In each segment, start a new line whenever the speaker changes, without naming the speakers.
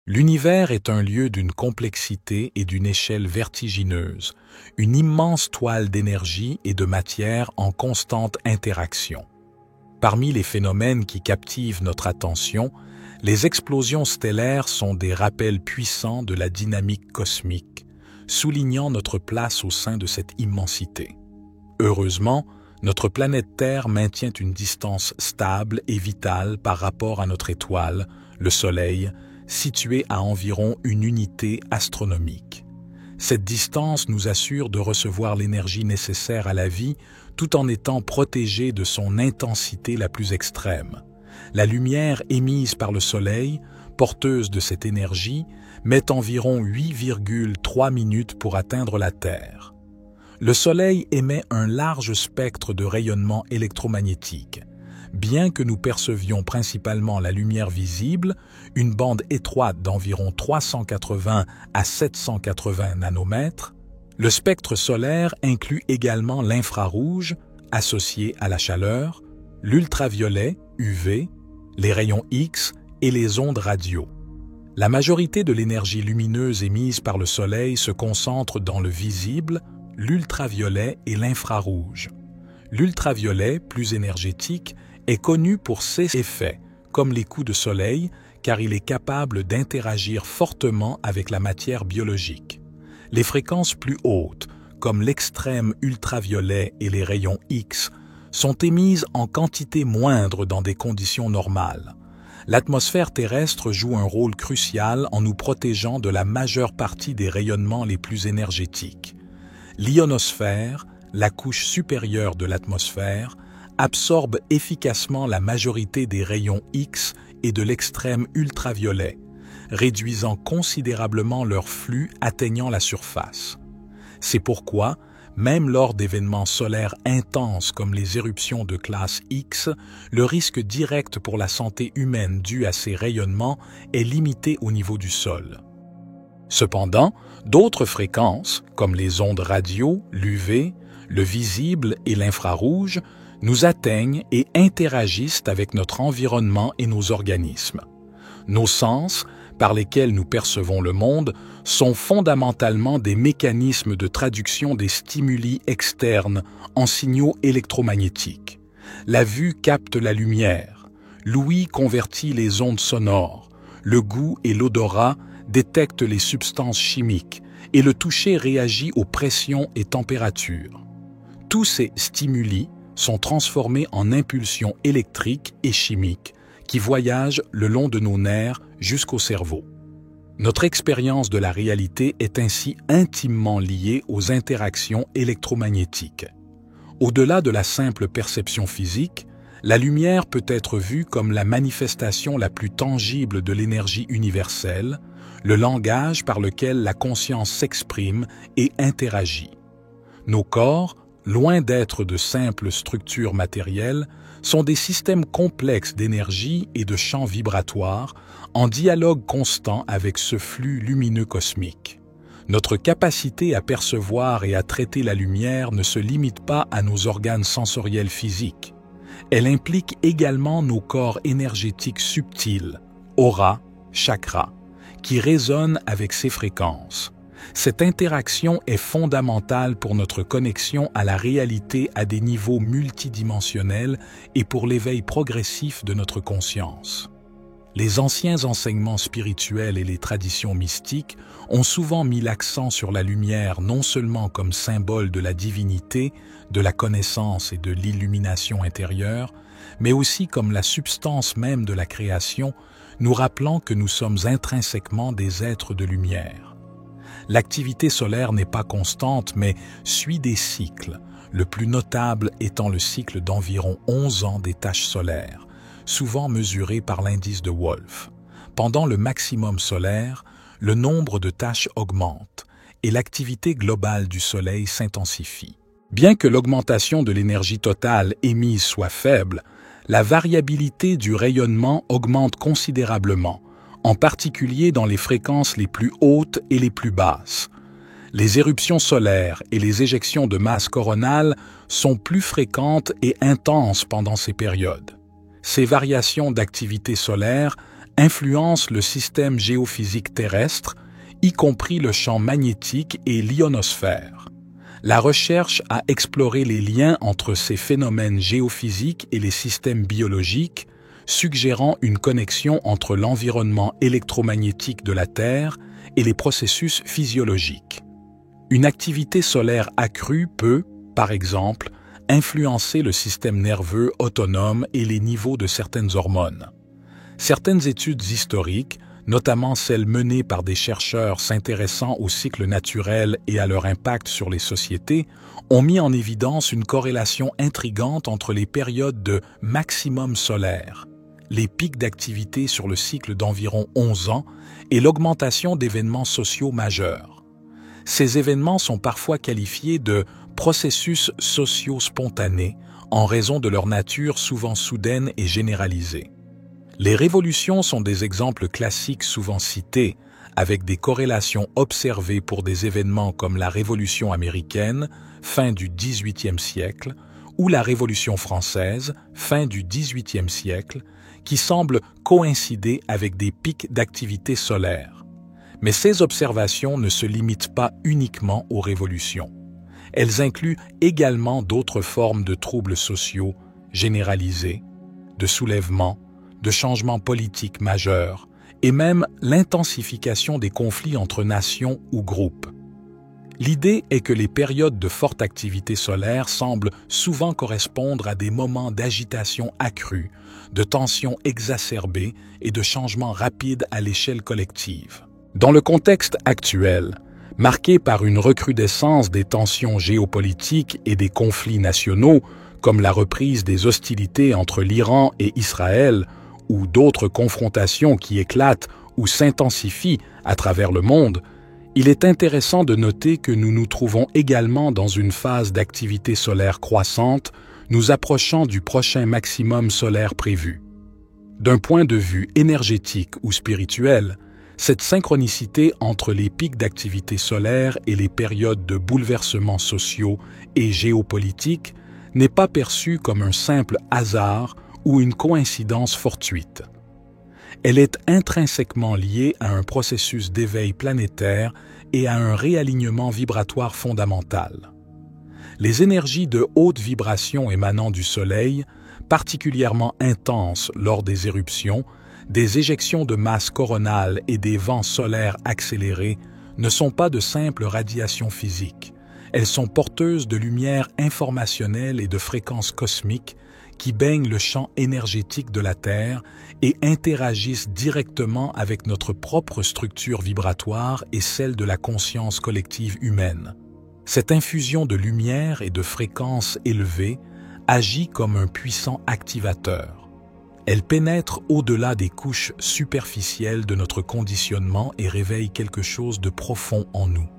L'univers est un lieu d'une complexité et d'une échelle vertigineuse, une immense toile d'énergie et de matière en constante interaction. Parmi les phénomènes qui captivent notre attention, les explosions stellaires sont des rappels puissants de la dynamique cosmique, soulignant notre place au sein de cette immensité. Heureusement, notre planète Terre maintient une distance stable et vitale par rapport à notre étoile, le Soleil, située à environ une unité astronomique. Cette distance nous assure de recevoir l'énergie nécessaire à la vie tout en étant protégée de son intensité la plus extrême. La lumière émise par le Soleil, porteuse de cette énergie, met environ 8,3 minutes pour atteindre la Terre. Le Soleil émet un large spectre de rayonnement électromagnétique. Bien que nous percevions principalement la lumière visible, une bande étroite d'environ 380 à 780 nanomètres, le spectre solaire inclut également l'infrarouge, associé à la chaleur, l'ultraviolet, UV, les rayons X et les ondes radio. La majorité de l'énergie lumineuse émise par le Soleil se concentre dans le visible, l'ultraviolet et l'infrarouge. L'ultraviolet, plus énergétique, est connu pour ses effets, comme les coups de soleil, car il est capable d'interagir fortement avec la matière biologique. Les fréquences plus hautes, comme l'extrême ultraviolet et les rayons X, sont émises en quantité moindre dans des conditions normales. L'atmosphère terrestre joue un rôle crucial en nous protégeant de la majeure partie des rayonnements les plus énergétiques. L'ionosphère, la couche supérieure de l'atmosphère, absorbe efficacement la majorité des rayons X et de l'extrême ultraviolet, réduisant considérablement leur flux atteignant la surface. C'est pourquoi, même lors d'événements solaires intenses comme les éruptions de classe X, le risque direct pour la santé humaine dû à ces rayonnements est limité au niveau du sol. Cependant, d'autres fréquences, comme les ondes radio, l'UV, le visible et l'infrarouge, nous atteignent et interagissent avec notre environnement et nos organismes. Nos sens, par lesquels nous percevons le monde, sont fondamentalement des mécanismes de traduction des stimuli externes en signaux électromagnétiques. La vue capte la lumière, l'ouïe convertit les ondes sonores, le goût et l'odorat détectent les substances chimiques et le toucher réagit aux pressions et températures. Tous ces stimuli sont transformés en impulsions électriques et chimiques qui voyagent le long de nos nerfs jusqu'au cerveau. Notre expérience de la réalité est ainsi intimement liée aux interactions électromagnétiques. Au-delà de la simple perception physique, la lumière peut être vue comme la manifestation la plus tangible de l'énergie universelle, le langage par lequel la conscience s'exprime et interagit. Nos corps, loin d'être de simples structures matérielles, sont des systèmes complexes d'énergie et de champs vibratoires en dialogue constant avec ce flux lumineux cosmique. Notre capacité à percevoir et à traiter la lumière ne se limite pas à nos organes sensoriels physiques. Elle implique également nos corps énergétiques subtils, auras, chakras, qui résonnent avec ces fréquences. Cette interaction est fondamentale pour notre connexion à la réalité à des niveaux multidimensionnels et pour l'éveil progressif de notre conscience. Les anciens enseignements spirituels et les traditions mystiques ont souvent mis l'accent sur la lumière non seulement comme symbole de la divinité, de la connaissance et de l'illumination intérieure, mais aussi comme la substance même de la création, nous rappelant que nous sommes intrinsèquement des êtres de lumière. L'activité solaire n'est pas constante, mais suit des cycles, le plus notable étant le cycle d'environ 11 ans des taches solaires, souvent mesuré par l'indice de Wolf. Pendant le maximum solaire, le nombre de taches augmente et l'activité globale du Soleil s'intensifie. Bien que l'augmentation de l'énergie totale émise soit faible, la variabilité du rayonnement augmente considérablement, en particulier dans les fréquences les plus hautes et les plus basses. Les éruptions solaires et les éjections de masse coronale sont plus fréquentes et intenses pendant ces périodes. Ces variations d'activité solaire influencent le système géophysique terrestre, y compris le champ magnétique et l'ionosphère. La recherche a exploré les liens entre ces phénomènes géophysiques et les systèmes biologiques, suggérant une connexion entre l'environnement électromagnétique de la Terre et les processus physiologiques. Une activité solaire accrue peut, par exemple, influencer le système nerveux autonome et les niveaux de certaines hormones. Certaines études historiques, notamment celles menées par des chercheurs s'intéressant au cycle naturel et à leur impact sur les sociétés, ont mis en évidence une corrélation intrigante entre les périodes de maximum solaire, les pics d'activité sur le cycle d'environ 11 ans et l'augmentation d'événements sociaux majeurs. Ces événements sont parfois qualifiés de processus sociaux spontanés en raison de leur nature souvent soudaine et généralisée. Les révolutions sont des exemples classiques souvent cités, avec des corrélations observées pour des événements comme la Révolution américaine, fin du XVIIIe siècle, ou la Révolution française, fin du XVIIIe siècle, qui semblent coïncider avec des pics d'activité solaire. Mais ces observations ne se limitent pas uniquement aux révolutions. Elles incluent également d'autres formes de troubles sociaux généralisés, de soulèvements, de changements politiques majeurs et même l'intensification des conflits entre nations ou groupes. L'idée est que les périodes de forte activité solaire semblent souvent correspondre à des moments d'agitation accrue, de tensions exacerbées et de changements rapides à l'échelle collective. Dans le contexte actuel, marqué par une recrudescence des tensions géopolitiques et des conflits nationaux, comme la reprise des hostilités entre l'Iran et Israël, ou d'autres confrontations qui éclatent ou s'intensifient à travers le monde, il est intéressant de noter que nous nous trouvons également dans une phase d'activité solaire croissante, nous approchant du prochain maximum solaire prévu. D'un point de vue énergétique ou spirituel, cette synchronicité entre les pics d'activité solaire et les périodes de bouleversements sociaux et géopolitiques n'est pas perçue comme un simple hasard ou une coïncidence fortuite. Elle est intrinsèquement liée à un processus d'éveil planétaire et à un réalignement vibratoire fondamental. Les énergies de haute vibration émanant du Soleil, particulièrement intenses lors des éruptions, des éjections de masse coronale et des vents solaires accélérés, ne sont pas de simples radiations physiques. Elles sont porteuses de lumière informationnelle et de fréquences cosmiques qui baignent le champ énergétique de la Terre et interagissent directement avec notre propre structure vibratoire et celle de la conscience collective humaine. Cette infusion de lumière et de fréquences élevées agit comme un puissant activateur. Elle pénètre au-delà des couches superficielles de notre conditionnement et réveille quelque chose de profond en nous,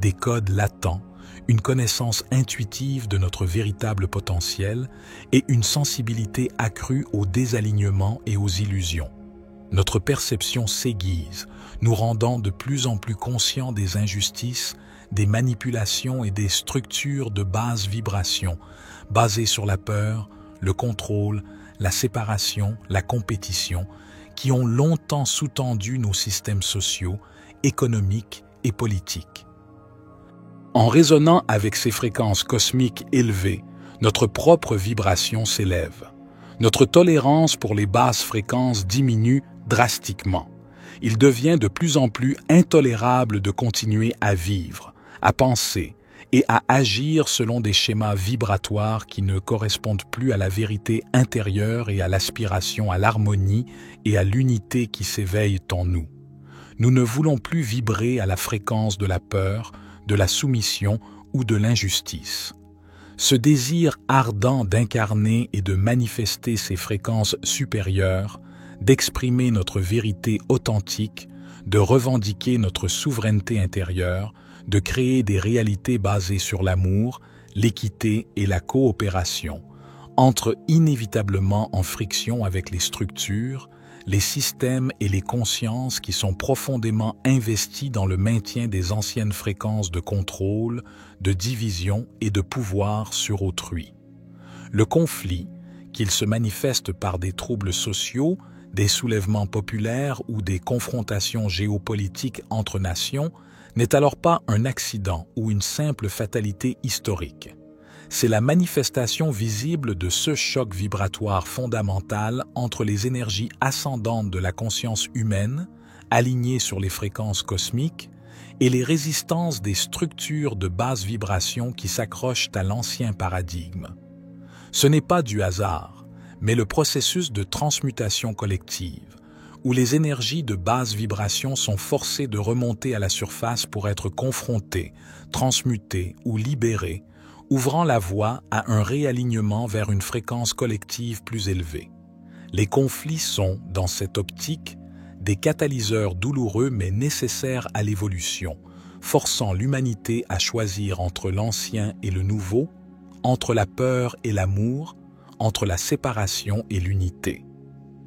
des codes latents, une connaissance intuitive de notre véritable potentiel et une sensibilité accrue aux désalignements et aux illusions. Notre perception s'aiguise, nous rendant de plus en plus conscients des injustices, des manipulations et des structures de basse vibration, basées sur la peur, le contrôle, la séparation, la compétition, qui ont longtemps sous-tendu nos systèmes sociaux, économiques et politiques. En résonnant avec ces fréquences cosmiques élevées, notre propre vibration s'élève. Notre tolérance pour les basses fréquences diminue drastiquement. Il devient de plus en plus intolérable de continuer à vivre, à penser et à agir selon des schémas vibratoires qui ne correspondent plus à la vérité intérieure et à l'aspiration à l'harmonie et à l'unité qui s'éveillent en nous. Nous ne voulons plus vibrer à la fréquence de la peur, de la soumission ou de l'injustice. Ce désir ardent d'incarner et de manifester ces fréquences supérieures, d'exprimer notre vérité authentique, de revendiquer notre souveraineté intérieure, de créer des réalités basées sur l'amour, l'équité et la coopération, entre inévitablement en friction avec les structures, les systèmes et les consciences qui sont profondément investis dans le maintien des anciennes fréquences de contrôle, de division et de pouvoir sur autrui. Le conflit, qu'il se manifeste par des troubles sociaux, des soulèvements populaires ou des confrontations géopolitiques entre nations n'est alors pas un accident ou une simple fatalité historique. C'est la manifestation visible de ce choc vibratoire fondamental entre les énergies ascendantes de la conscience humaine, alignées sur les fréquences cosmiques, et les résistances des structures de basse vibration qui s'accrochent à l'ancien paradigme. Ce n'est pas du hasard, mais le processus de transmutation collective, où les énergies de basse vibration sont forcées de remonter à la surface pour être confrontées, transmutées ou libérées, ouvrant la voie à un réalignement vers une fréquence collective plus élevée. Les conflits sont, dans cette optique, des catalyseurs douloureux mais nécessaires à l'évolution, forçant l'humanité à choisir entre l'ancien et le nouveau, entre la peur et l'amour, entre la séparation et l'unité.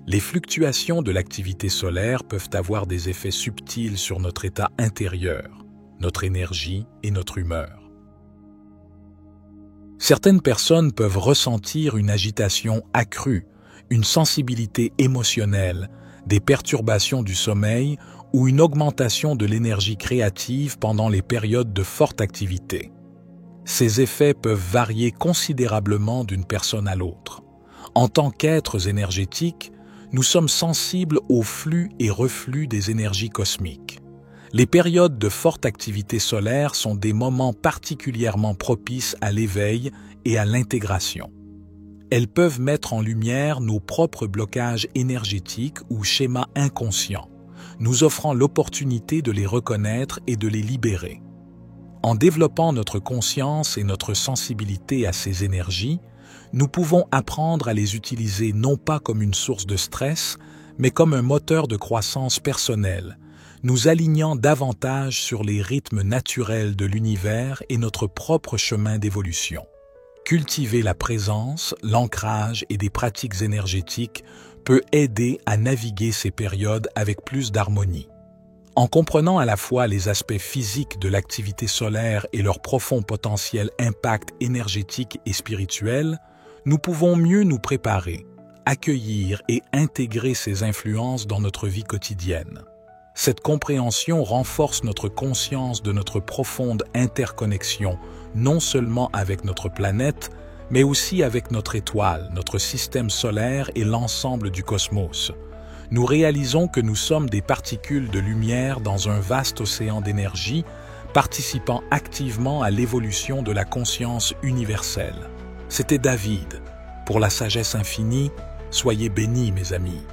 Les fluctuations de l'activité solaire peuvent avoir des effets subtils sur notre état intérieur, notre énergie et notre humeur. Certaines personnes peuvent ressentir une agitation accrue, une sensibilité émotionnelle, des perturbations du sommeil ou une augmentation de l'énergie créative pendant les périodes de forte activité. Ces effets peuvent varier considérablement d'une personne à l'autre. En tant qu'êtres énergétiques, nous sommes sensibles aux flux et reflux des énergies cosmiques. Les périodes de forte activité solaire sont des moments particulièrement propices à l'éveil et à l'intégration. Elles peuvent mettre en lumière nos propres blocages énergétiques ou schémas inconscients, nous offrant l'opportunité de les reconnaître et de les libérer. En développant notre conscience et notre sensibilité à ces énergies, nous pouvons apprendre à les utiliser non pas comme une source de stress, mais comme un moteur de croissance personnelle, nous alignant davantage sur les rythmes naturels de l'univers et notre propre chemin d'évolution. Cultiver la présence, l'ancrage et des pratiques énergétiques peut aider à naviguer ces périodes avec plus d'harmonie. En comprenant à la fois les aspects physiques de l'activité solaire et leur profond potentiel impact énergétique et spirituel, nous pouvons mieux nous préparer, accueillir et intégrer ces influences dans notre vie quotidienne. Cette compréhension renforce notre conscience de notre profonde interconnexion, non seulement avec notre planète, mais aussi avec notre étoile, notre système solaire et l'ensemble du cosmos. Nous réalisons que nous sommes des particules de lumière dans un vaste océan d'énergie, participant activement à l'évolution de la conscience universelle. C'était David. Pour la sagesse infinie, soyez bénis, mes amis.